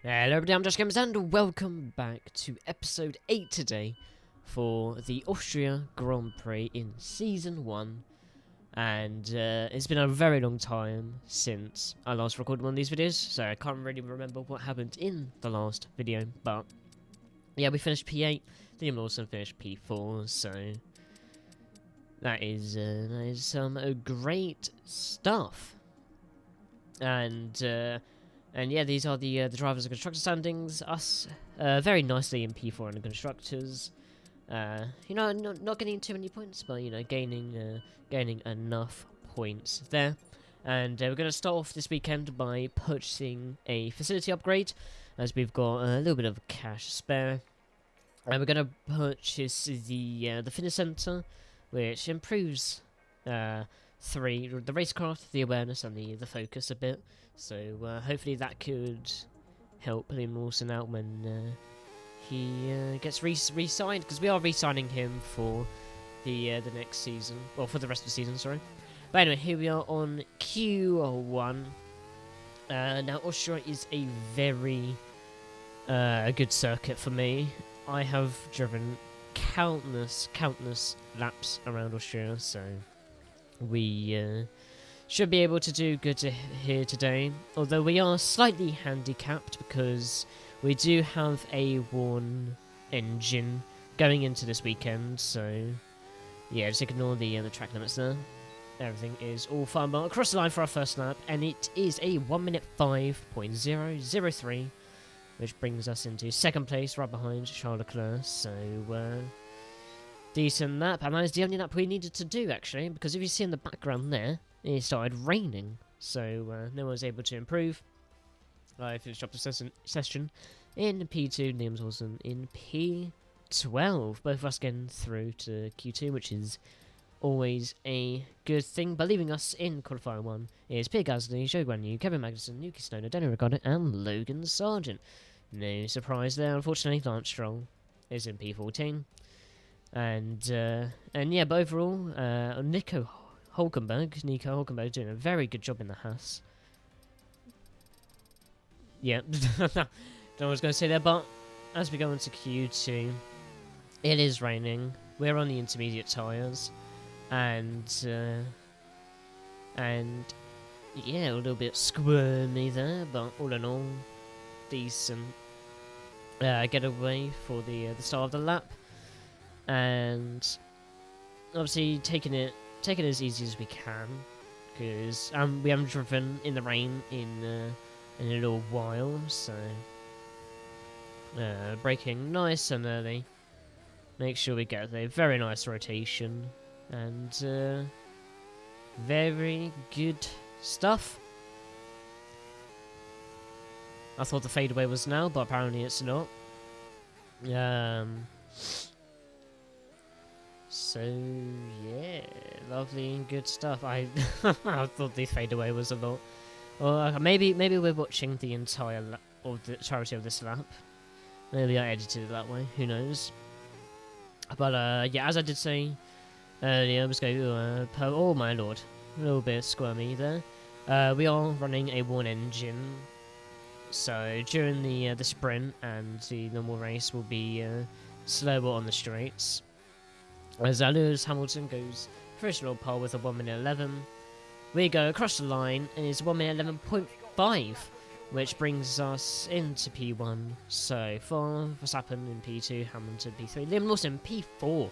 Hello everybody, I'm Josh Gamers and welcome back to episode 8 today for the Austria Grand Prix in Season 1. And it's been a very long time since I last recorded one of these videos, so I can't really remember what happened in the last video. But yeah, we finished P8, Liam Lawson finished P4, so that is some great stuff. And yeah, these are the drivers and constructor standings. Us, very nicely in P4 and the constructors. You know, not getting too many points, but you know, gaining enough points there. And we're going to start off this weekend by purchasing a facility upgrade, as we've got a little bit of cash spare. And we're going to purchase the fitness center, which improves the racecraft, the awareness, and the focus a bit. So hopefully that could help Liam Lawson out when he gets re-signed, because we are re-signing him for the next season, or for the rest of the season, sorry. But anyway, here we are on Q1. Now Austria is a very good circuit for me. I have driven countless laps around Austria, so we should be able to do good here today, although we are slightly handicapped because we do have a worn engine going into this weekend, so yeah, just ignore the track limits there. Everything is all fine, but across the line for our first lap, and it is a 1 minute 5.003, which brings us into second place, right behind Charles Leclerc, so decent lap, and that is the only lap we needed to do, actually, because if you see in the background there, it started raining, so no one was able to improve. I finished up the session in P2, Liam's also in P12, both of us getting through to Q2, which is always a good thing. But leaving us in qualifying 1 is Pierre Gasly, Joe Guan Yu, Kevin Magnussen, Yuki Tsunoda, Daniel Ricciardo, and Logan Sargent. No surprise there, unfortunately. Lance Stroll is in P14. And yeah, but overall, Nico Hulkenberg doing a very good job in the Haas. Yeah, don't know what I was going to say there, but as we go into Q2, it is raining. We're on the intermediate tyres, and yeah, a little bit squirmy there, but all in all, decent getaway for the start of the lap. And obviously taking it as easy as we can, because we haven't driven in the rain in a little while, so braking nice and early. Make sure we get a very nice rotation, and very good stuff. I thought the fadeaway was now, but apparently it's not. So yeah, lovely and good stuff. I thought the fadeaway was a lot. Or maybe we're watching the entire lap, or the entirety of this lap. Maybe I edited it that way. Who knows? But yeah, as I did say earlier, let's go. Oh my lord, a little bit squirmy there. We are running a worn engine, so during the sprint and the normal race, will be slower on the straights. As Lewis Hamilton goes first roll pole with a 1 minute 11. We go across the line and it's 1 minute 11.5, which brings us into P1. So for Verstappen in P2, Hamilton P3, Liam Lawson P4.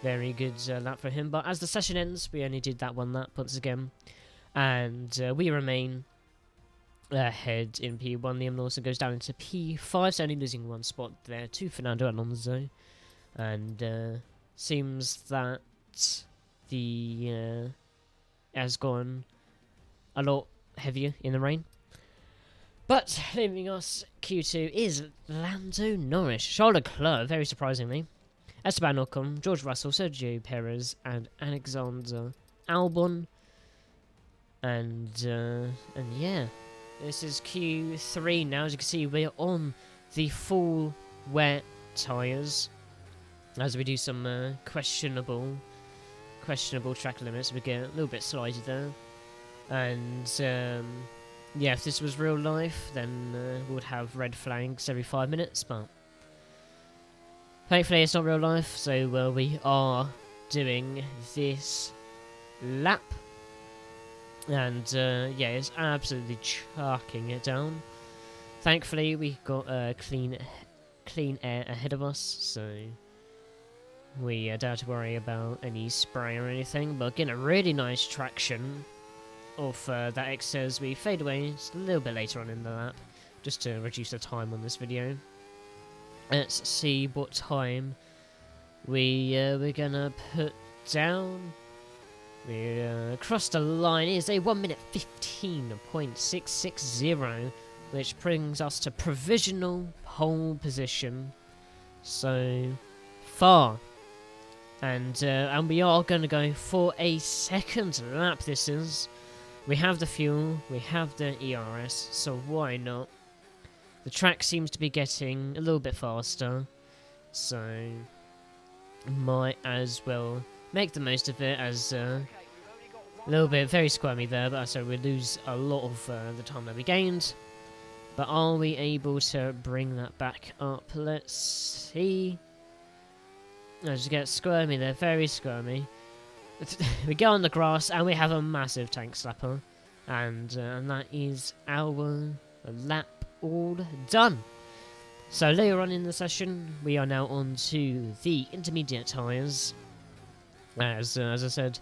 Very good lap for him. But as the session ends, we only did that one lap once again, and we remain ahead in P1. Liam Lawson goes down into P5, so only losing one spot there to Fernando Alonso, and seems that the has gone a lot heavier in the rain. But leaving us Q2 is Lando Norris, Charles Leclerc, very surprisingly, Esteban Ocon, George Russell, Sergio Perez, and Alexander Albon. And yeah, this is Q3 now. As you can see, we're on the full wet tyres, as we do some questionable track limits. We get a little bit slidey there, and yeah, if this was real life, then we would have red flags every 5 minutes, but thankfully it's not real life, so we are doing this lap, and yeah, it's absolutely chucking it down. Thankfully we got clean air ahead of us, so we don't have to worry about any spray or anything, but getting a really nice traction off that exit as we fade away just a little bit later on in the lap, just to reduce the time on this video. Let's see what time we're gonna put down. We crossed the line. It is a 1 minute 15.660, which brings us to provisional pole position so far. And we are going to go for a second lap. This is. We have the fuel, we have the ERS, so why not? The track seems to be getting a little bit faster, so might as well make the most of it, as a little bit very squirmy there, but so we lose a lot of the time that we gained. But are we able to bring that back up? Let's see. I just get squirmy there, very squirmy. We go on the grass and we have a massive tank slapper, and that is our lap all done. So later on in the session we are now on to the intermediate tyres, as I said,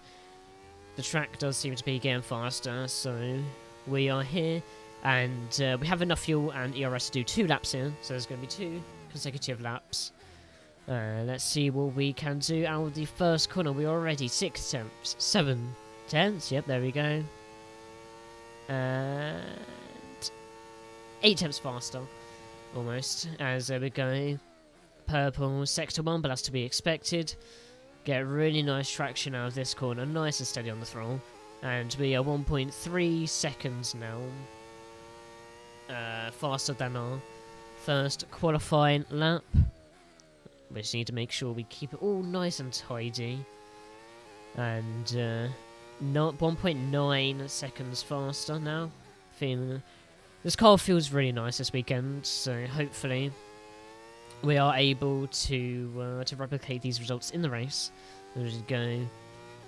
the track does seem to be getting faster, so we are here, and we have enough fuel and ERS to do 2 laps here, so there's going to be 2 consecutive laps. Let's see what we can do out of the first corner. We're already 6 tenths, 7 tenths, yep, there we go. And 8 tenths faster, almost, as we go. Purple sector 1, but that's to be expected. Get really nice traction out of this corner, nice and steady on the throttle. And we are 1.3 seconds now. Faster than our first qualifying lap. We just need to make sure we keep it all nice and tidy. And not 1.9 seconds faster now. Feeling this car feels really nice this weekend, so hopefully we are able to replicate these results in the race. We'll just go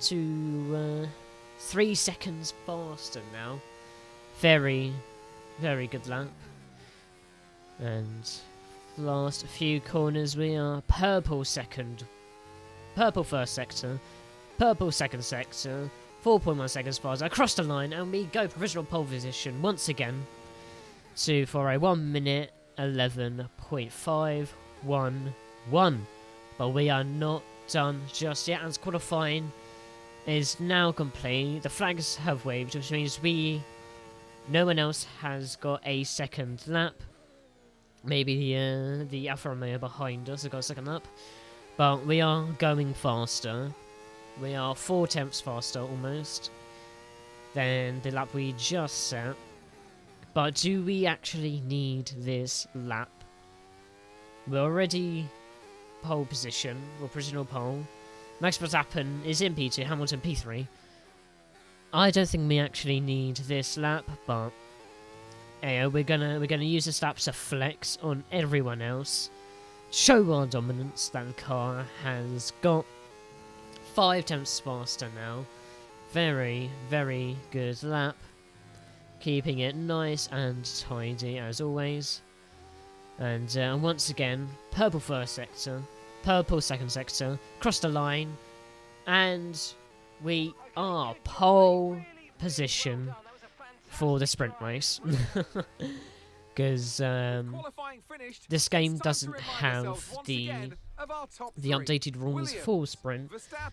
to 3 seconds faster now. Very, very good lap. And last few corners we are purple second, purple first sector, purple second sector, 4.1 seconds faster, across the line, and we go provisional pole position once again for a 1 minute 11.511. But we are not done just yet, as qualifying is now complete. The flags have waved, which means no one else has got a second lap. Maybe the Alfa Romeo behind us has got a second lap. But we are going faster. We are 4 tenths faster almost than the lap we just set. But do we actually need this lap? We're already pole position, or provisional pole. Max Verstappen is in P2, Hamilton P3. I don't think we actually need this lap, but hey, we're gonna use this lap to flex on everyone else. Show our dominance that the car has got 5 tenths faster now. Very, very good lap. Keeping it nice and tidy as always. And once again, purple first sector, purple second sector, cross the line, and we are pole position for the sprint race. Because this game doesn't have the updated rules for sprint,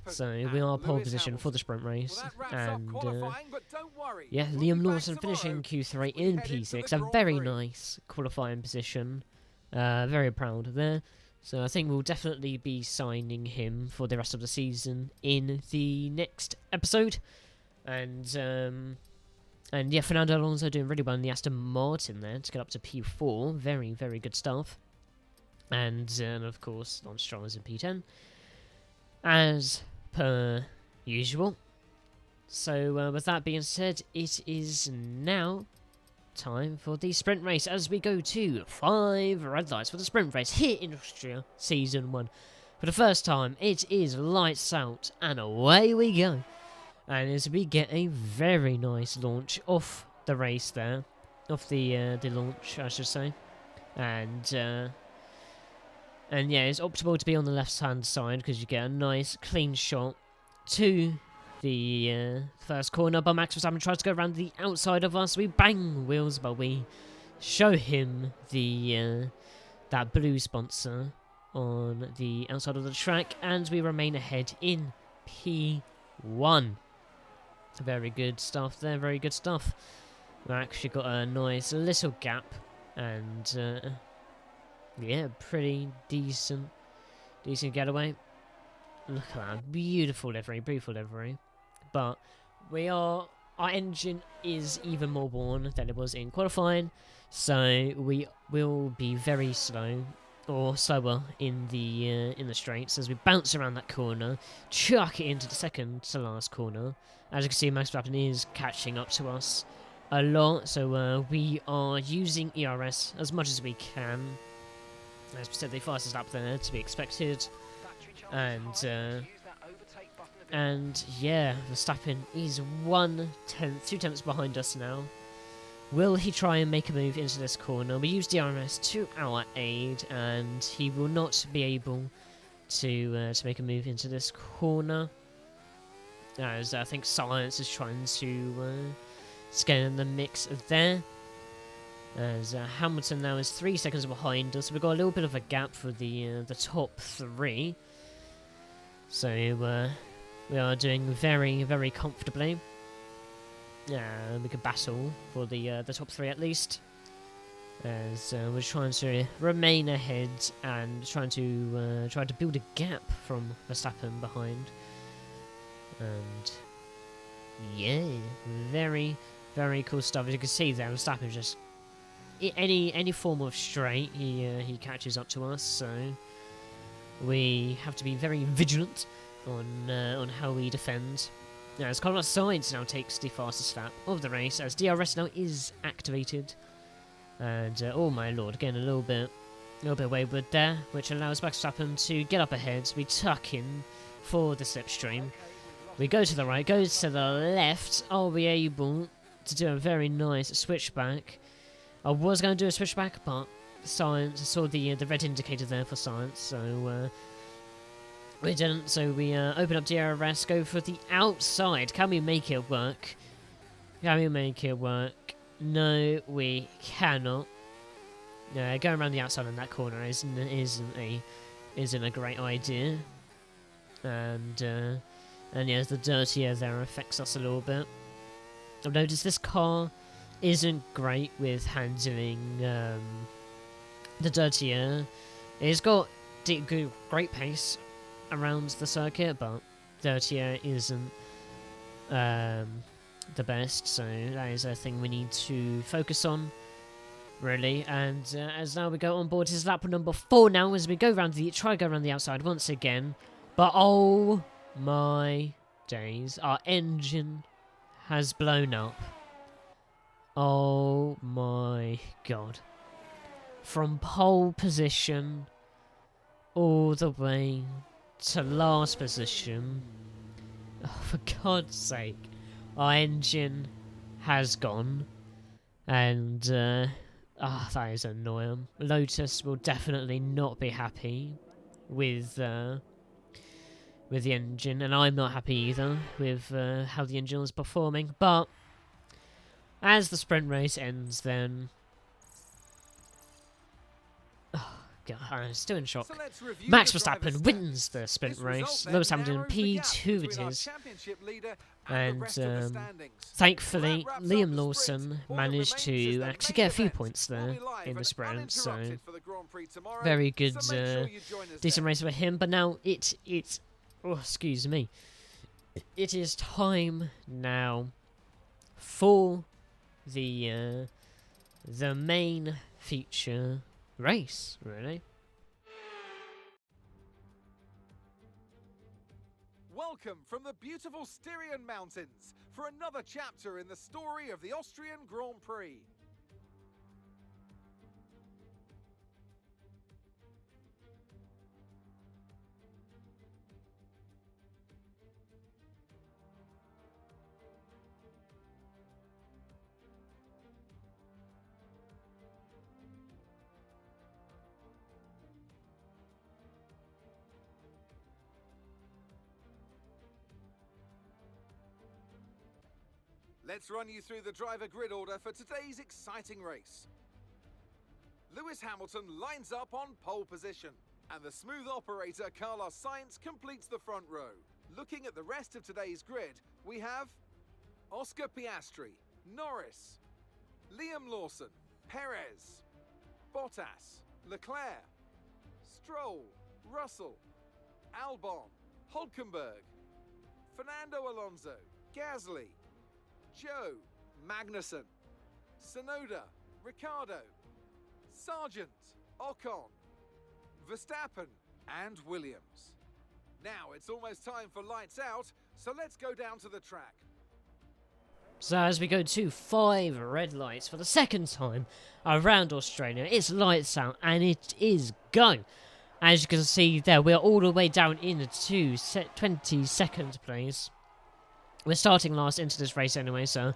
so we are pole position for the sprint race. And yeah, Liam Lawson finishing Q3 in P6, a very nice qualifying position. Very proud there. So I think we'll definitely be signing him for the rest of the season in the next episode. And yeah, Fernando Alonso doing really well in the Aston Martin there to get up to P4. Very, very good stuff. And of course, Lance Stroll is in P10, as per usual. So with that being said, it is now time for the sprint race as we go to 5 red lights for the sprint race here in Austria, Season 1. For the first time, it is lights out, and away we go. And as we get a very nice launch off the race there, off the launch, I should say. And yeah, it's optimal to be on the left-hand side because you get a nice, clean shot to the first corner. But Max Verstappen tries to go around the outside of us. We bang wheels, but we show him the that blue sponsor on the outside of the track, and we remain ahead in P1. Very good stuff there, very good stuff. We actually got a nice little gap, and yeah, pretty decent getaway. Look at that, beautiful livery, beautiful livery. But our engine is even more worn than it was in qualifying, so we will be very slow, or slower in the straights as we bounce around that corner, chuck it into the second to last corner. As you can see, Max Verstappen is catching up to us a lot, so we are using ERS as much as we can. As we said, the fastest lap there to be expected, and yeah, Verstappen is 2 tenths behind us now. Will he try and make a move into this corner? We use DRS to our aid, and he will not be able to make a move into this corner, as I think Science is trying to get in the mix there. As Hamilton now is 3 seconds behind us, we've got a little bit of a gap for the top 3. So we are doing very, very comfortably. We could battle for the top 3 at least, as we're trying to remain ahead and trying to build a gap from Verstappen behind. And yeah, very, very cool stuff. As you can see there, Verstappen just any form of straight, he catches up to us. So we have to be very vigilant on how we defend. As Carlos Sainz now takes the fastest lap of the race, as DRS now is activated, and oh my lord, again a little bit wayward there, which allows Max Verstappen to get up ahead. We tuck in for the slipstream. We go to the right, go to the left. Are we able to do a very nice switchback? I was going to do a switchback, but Science, I saw the red indicator there for Science, so we didn't. So we open up DRS, go for the outside. Can we make it work? Can we make it work? No, we cannot. Going around the outside in that corner isn't a great idea. And yes, the dirty air there affects us a little bit. I've noticed this car isn't great with handling the dirty air. It's got great pace around the circuit, but dirty air isn't the best, so that is a thing we need to focus on, really. And as now we go on board his lap number 4 now, as we go around the outside once again, but oh my days, our engine has blown up. Oh my god. From pole position all the way to last position. Oh, for God's sake. Our engine has gone. And that is annoying. Lotus will definitely not be happy with the engine, and I'm not happy either with how the engine is performing. But as the sprint race ends, then I'm still in shock. Max Verstappen wins the sprint race. Lewis Hamilton P2 it is. And thankfully, Liam Lawson managed to actually get a few points there in the sprint. So very good, decent race for him. But now oh, excuse me. It is time now for the main feature race, really. Welcome from the beautiful Styrian Mountains for another chapter in the story of the Austrian Grand Prix. Let's run you through the driver grid order for today's exciting race. Lewis Hamilton lines up on pole position, and the smooth operator Carlos Sainz completes the front row. Looking at the rest of today's grid, we have Oscar Piastri, Norris, Liam Lawson, Perez, Bottas, Leclerc, Stroll, Russell, Albon, Hulkenberg, Fernando Alonso, Gasly, Joe, Magnussen, Tsunoda, Ricciardo, Sargent, Ocon, Verstappen and Williams. Now it's almost time for lights out, so let's go down to the track. So as we go to 5 red lights for the second time around Australia, it's lights out and it is go. As you can see there, we're all the way down into 22nd place. We're starting last into this race anyway, so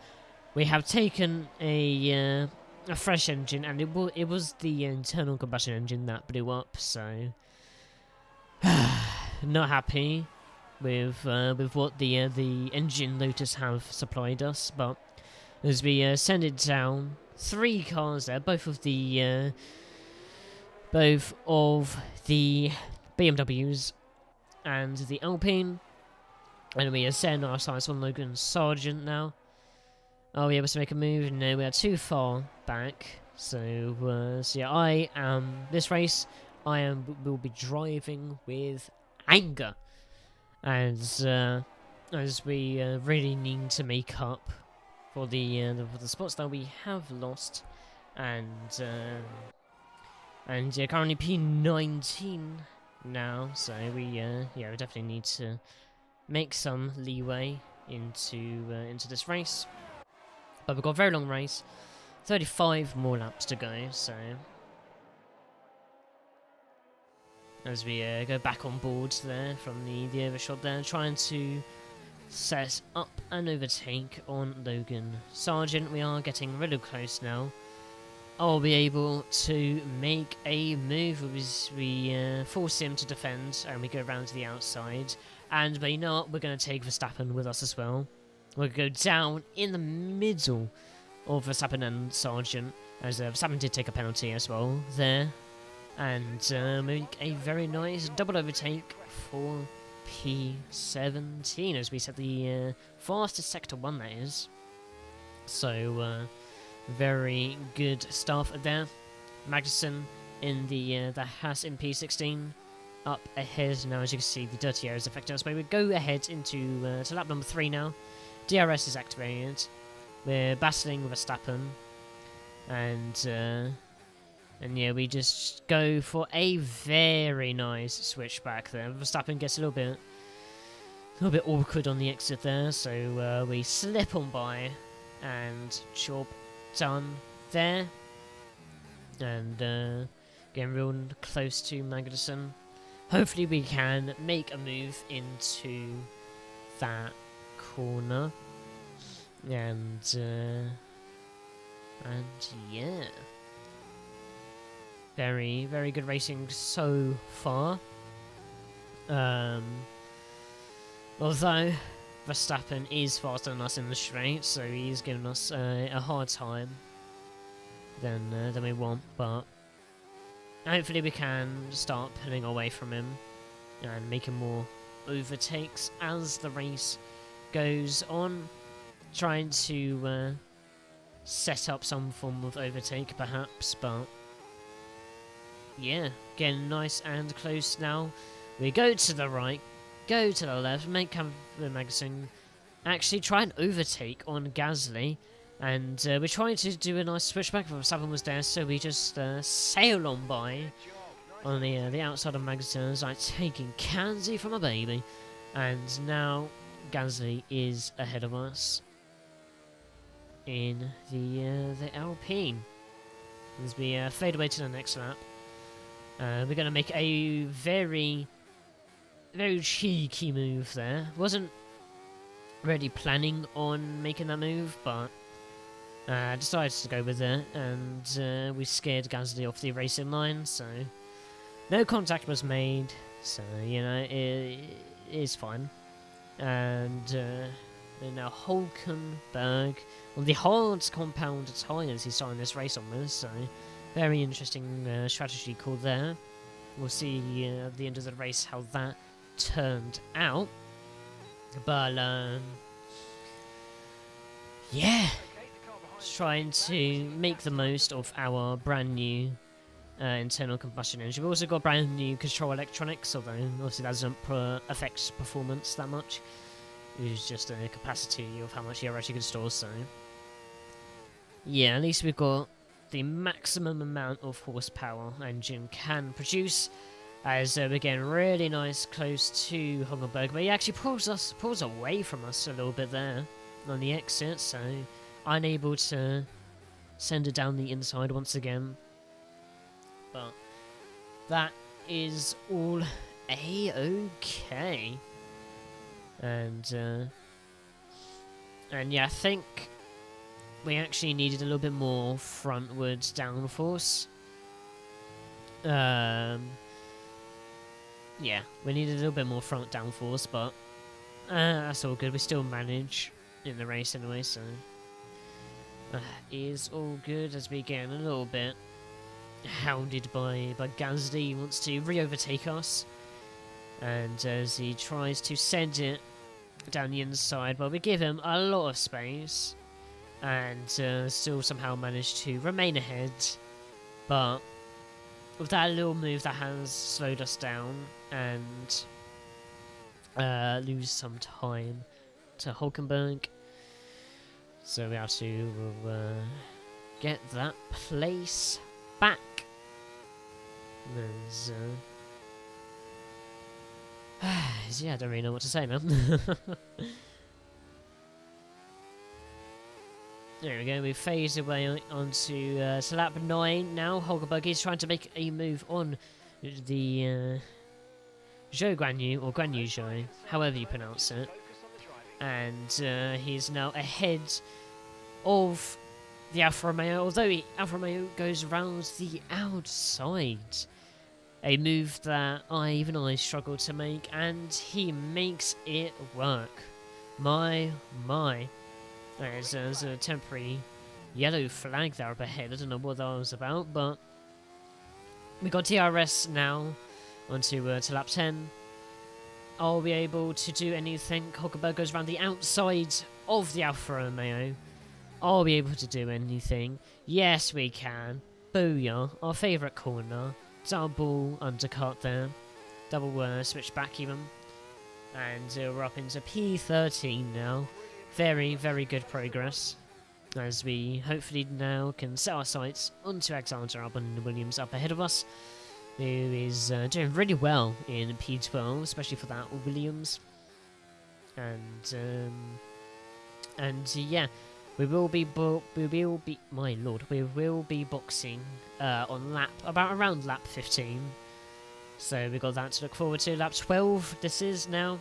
we have taken a fresh engine, and it was the internal combustion engine that blew up, so not happy with what the engine Lotus have supplied us. But as we send it down, 3 cars there, both of the BMWs and the Alpine, and we ascend our sights on Logan Sargent now. Are we able to make a move? No, we are too far back. So yeah, this race will be driving with anger, as we really need to make up for the spots that we have lost, and yeah, currently P19 now. So we definitely need to make some leeway into this race. But we've got a very long race, 35 more laps to go, so as we go back on board there from the overshot there, trying to set up an overtake on Logan Sargent. We are getting really close now. I'll be able to make a move as we force him to defend, and we go around to the outside. But you know what, we're going to take Verstappen with us as well. We'll go down in the middle of Verstappen and Sargent, as Verstappen did take a penalty as well there, and make a very nice double overtake for P17 as we set the fastest sector 1, that is. So very good stuff there. Magnussen in the Haas in P16 up ahead now. As you can see, the dirty air is affecting us, but we go ahead into to lap number 3 now. DRS is activated. We're battling with Verstappen, and yeah, we just go for a very nice switchback there. Verstappen gets a little bit awkward on the exit there, so we slip on by, and job done there. And getting real close to Magnussen. Hopefully we can make a move into that corner, and yeah, very, very good racing so far. Although Verstappen is faster than us in the straight, so he's giving us a hard time than we want, but hopefully we can start pulling away from him and making more overtakes as the race goes on, trying to set up some form of overtake perhaps. But yeah, getting nice and close now. We go to the right, go to the left, make Magnussen actually try and overtake on Gasly, and we're trying to do a nice switchback, but Verstappen was there, so we just sail on by on the outside of Magnussen, like taking candy from a baby. And now Gasly is ahead of us in the Alpine. As we fade away to the next lap, we're going to make a very, very cheeky move there. Wasn't really planning on making that move, but decided to go with it, and we scared Gasly off the racing line, so no contact was made, so you know, it is fine. And And now Hulkenberg, well, the hard compound tyres he's starting this race on with, so very interesting strategy call there. We'll see at the end of the race how that turned out. But, yeah, just trying to make the most of our brand new internal combustion engine. We've also got brand new control electronics, although obviously that doesn't affect performance that much. It's just a capacity of how much you're actually going to store, so yeah, at least we've got the maximum amount of horsepower engine can produce, as we're getting really nice close to Hulkenberg, but he actually pulls away from us a little bit there on the exit, so unable to send it down the inside once again. But that is all a-okay. And yeah, I think we actually needed a little bit more frontwards downforce. Yeah, we needed a little bit more front downforce, but that's all good. We still manage in the race anyway, so is all good as we get a little bit hounded by Gasly. He wants to re-overtake us, and as he tries to send it down the inside, but we give him a lot of space, and still somehow managed to remain ahead. But with that little move that has slowed us down and lose some time to Hulkenberg, so we have to get that place back. There's yeah, I don't really know what to say now. There we go, we phased away onto to lap 9 now. Hulkenberg is trying to make a move on the Zhou Guanyu, or Guanyu Zhou, however you pronounce it. And he's now ahead of the Alfa Romeo, although Alfa Romeo goes around the outside. A move that even I struggled to make, and he makes it work. My. There's a temporary yellow flag there up ahead. I don't know what that was about, but we got DRS now onto to lap 10. Are we able to do anything? Hulkenberg goes around the outside of the Alfa Romeo. Are we able to do anything? Yes, we can. Booyah, our favourite corner. Double undercut there. Double switch back even. And we're up into P13 now. Very, very good progress. As we hopefully now can set our sights onto Alexander Albon Williams up ahead of us, who is doing really well in P12, especially for that Williams. And yeah, we will be my lord, we will be boxing on around lap 15. So we got that to look forward to. Lap 12 this is now.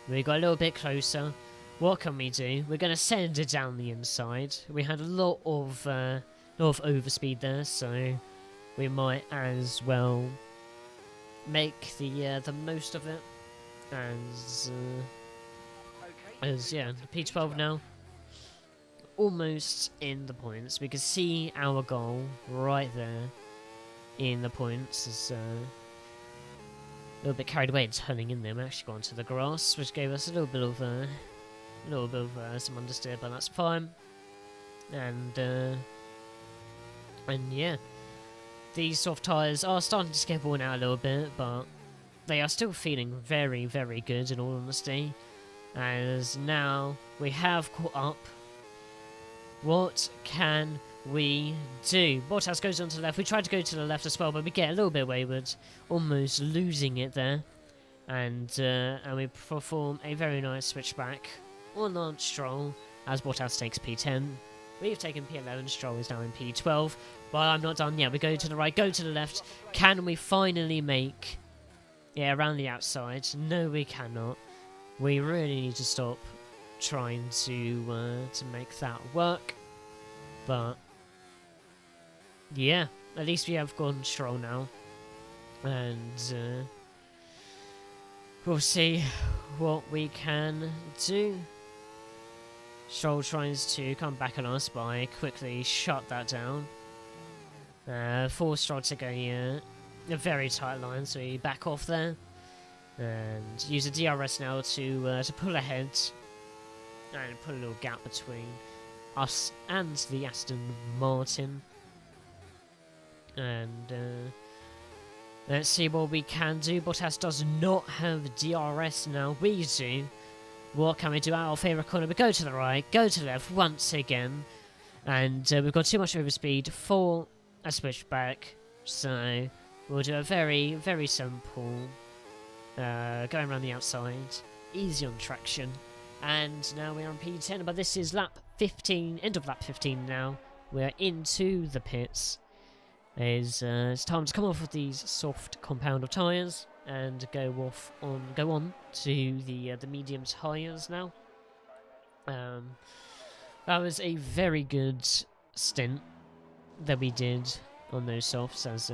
We got a little bit closer. What can we do? We're going to send it down the inside. We had a lot of overspeed there, so we might as well make the most of it. As yeah, P12 now, almost in the points. We can see our goal right there in the points. Is a little bit carried away and turning in there. We actually got onto the grass, which gave us a little bit of some understeer, but that's fine. And yeah, these soft tyres are starting to get worn out a little bit, but they are still feeling very, very good in all honesty. As now we have caught up. What can we do? Bottas goes on to the left. We tried to go to the left as well, but we get a little bit wayward, almost losing it there. And we perform a very nice switchback on Lance Stroll as Bottas takes P10. We've taken P11, Stroll is now in P12. But I'm not done yet. We go to the right, go to the left. Can we finally make... yeah, around the outside? No, we cannot. We really need to stop trying to make that work. But yeah, at least we have gone Stroll now. And we'll see what we can do. Stroll tries to come back on us, but I quickly shut that down. Force Stroll to go a very tight line, so we back off there. And use a DRS now to pull ahead. And put a little gap between us and the Aston Martin. And let's see what we can do. Bottas does not have DRS now. We do. What can we do? Our favourite corner. We go to the right, go to the left once again. And we've got too much overspeed for a switchback. So we'll do a very, very simple going around the outside. Easy on traction. And now we're on P10. But this is lap 15. End of lap 15 now. We're into the pits. It's time to come off with these soft compound of tyres and go on to the medium tyres now. That was a very good stint that we did on those softs, as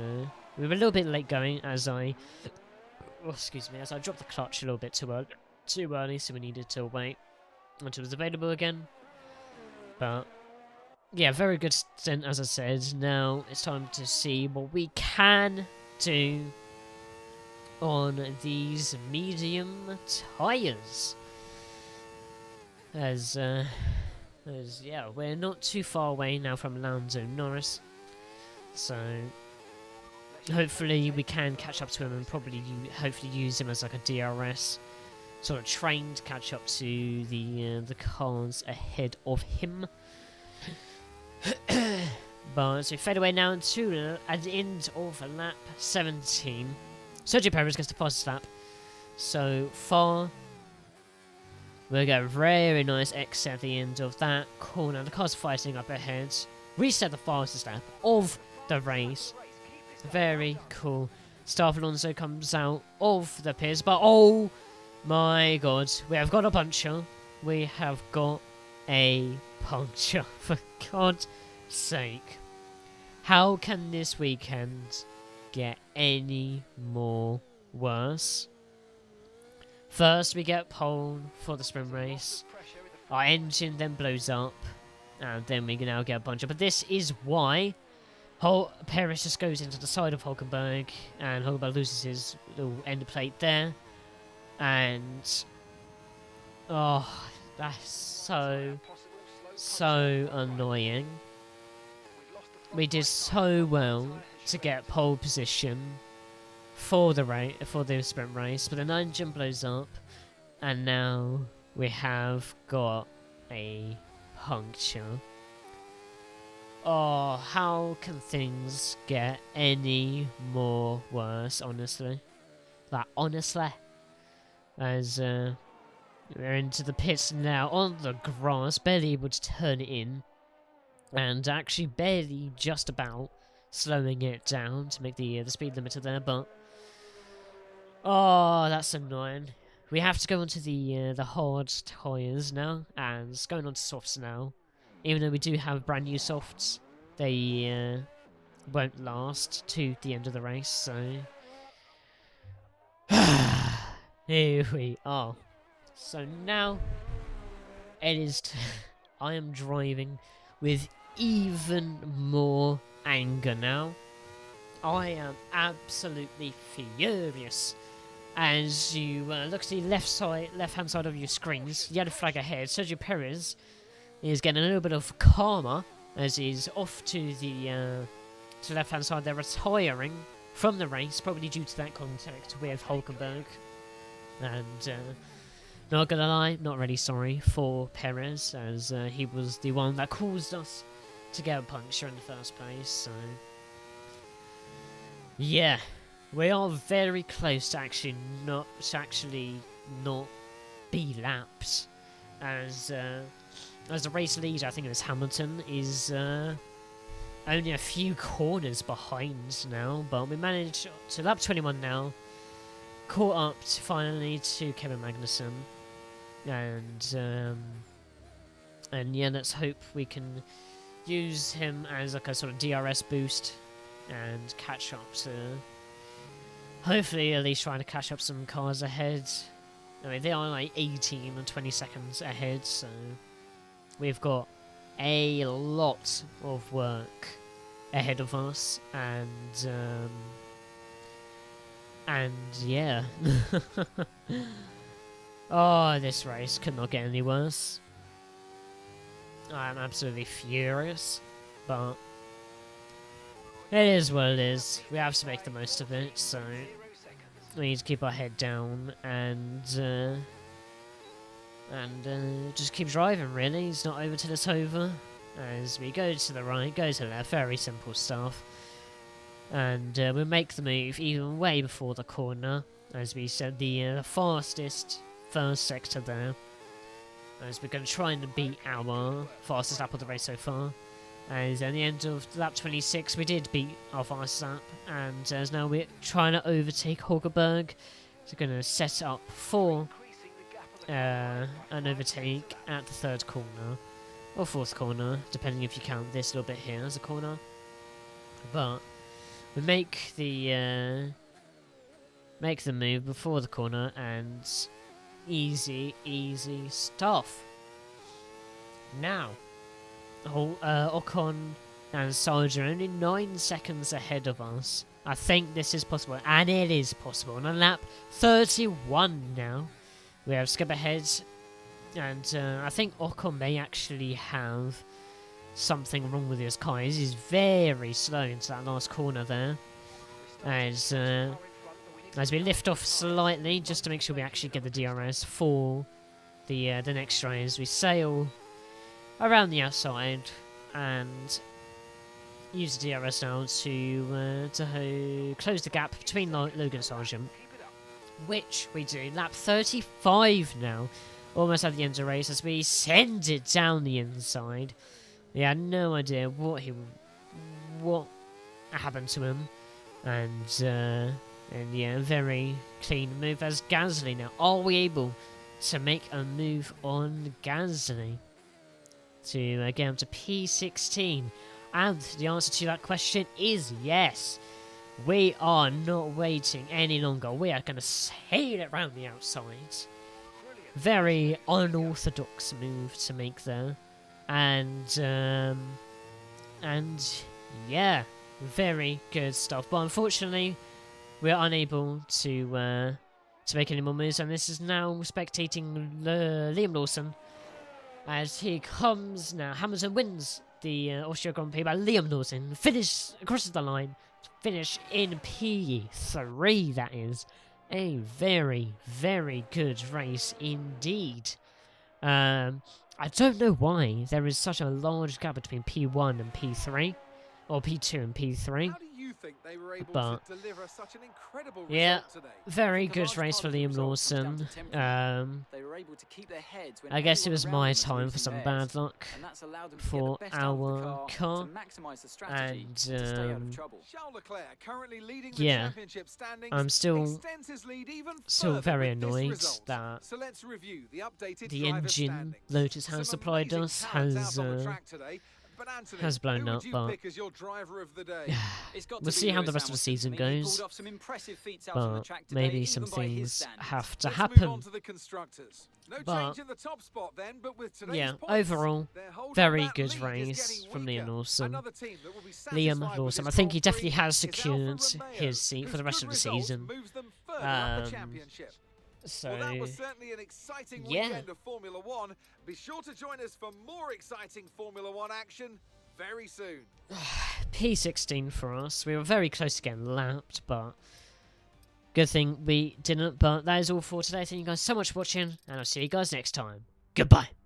we were a little bit late going as I dropped the clutch a little bit too early, so we needed to wait until it was available again. But yeah, very good stint, as I said. Now it's time to see what we can do on these medium tyres. As yeah, we're not too far away now from Lando Norris, so hopefully we can catch up to him and probably hopefully use him as like a DRS sort of train to catch up to the cars ahead of him. But so fade away now to at the end of lap 17. Sergio Perez gets the fastest lap so far. We'll get a very nice exit at the end of that corner. The car's fighting up ahead. Reset the fastest lap of the race. Very cool. Staff Alonso comes out of the pits, but oh my god, we have got a puncture. We have got a puncture, for God's sake. How can this weekend get any more worse? First, we get pole for the sprint race. Our engine then blows up, and then we can now get a puncture. But this is why Perez just goes into the side of Hulkenberg, and Hulkenberg loses his little end plate there. And oh, that's so annoying. We did so well to get pole position for the sprint race, but the engine blows up, and now we have got a puncture. Oh, how can things get any more worse, honestly? Like, honestly. As we're into the pits now, on the grass, barely able to turn it in, and actually barely just about slowing it down to make the speed limiter there, but oh, that's annoying. We have to go onto the hard tyres now, and going on to softs now. Even though we do have brand new softs, they won't last to the end of the race, so here we are. So now it is I am driving with even more anger now. I am absolutely furious. As you look to the left-hand side of your screens, yellow flag ahead. Sergio Perez is getting a little bit of karma as he's off to the left-hand side. They're retiring from the race, probably due to that contact with Hulkenberg. And not gonna lie, not really sorry for Perez, as he was the one that caused us to get a puncture in the first place. So yeah, we are very close to actually not be lapped, as the race leader, I think it was Hamilton, is only a few corners behind now, but we managed to lap 21 now, caught up finally to Kevin Magnussen, and yeah, let's hope we can use him as like a sort of DRS boost and catch up to, hopefully at least trying to catch up some cars ahead. I mean, they are like 18 and 20 seconds ahead, so we've got a lot of work ahead of us, and yeah. Oh, this race could not get any worse. I'm absolutely furious, but it is what it is. We have to make the most of it, so we need to keep our head down and just keep driving, really. It's not over till it's over. As we go to the right, go to the left, very simple stuff. And we'll make the move even way before the corner. As we said, the fastest first sector there. As we're going to try and beat our fastest lap of the race so far. As at the end of lap 26, we did beat our fastest lap. And as now we're trying to overtake Hülkenberg. So we're going to set up for an overtake at the third corner. Or fourth corner, depending if you count this little bit here as a corner. But we make the move before the corner, and easy stuff. Now, Ocon and Sargent are only 9 seconds ahead of us. I think this is possible, and it is possible. On lap 31 now, we have skip ahead. And I think Ocon may actually have something wrong with his car. He's very slow into that last corner there. As we lift off slightly, just to make sure we actually get the DRS for the next try. As we sail around the outside and use the DRS now to close the gap between Logan and Sargent, which we do. Lap 35 now. Almost at the end of the race as we send it down the inside. We had no idea what happened to him. And yeah, very clean move as Gasly now. Are we able to make a move on Gasly to get him to P16? And the answer to that question is yes. We are not waiting any longer. We are going to sail it around the outside. Very unorthodox move to make there, and yeah, very good stuff. But unfortunately, we are unable to make any more moves, and this is now spectating Liam Lawson as he comes now. Hamilton wins the Austria Grand Prix, but Liam Lawson crosses the line, finish in P3. That is a very, very good race indeed. I don't know why there is such a large gap between P1 and P3, or P2 and P3. How do you think they were able But to deliver such an incredible yeah, result today? very good race for Liam Lawson. I guess it was my time for some bad luck for our car, and yeah, I'm still very annoyed that the engine Lotus has supplied us has blown up, but we'll see how the rest of the season goes. But maybe some things have to happen. But yeah, overall, very good race from Liam Lawson. I think he definitely has secured his seat for the rest of the season. So, well, that was certainly an exciting weekend of Formula One. Be sure to join us for more exciting Formula One action very soon. P16 for us. We were very close to getting lapped, but good thing we didn't. But that is all for today. Thank you guys so much for watching, and I'll see you guys next time. Goodbye.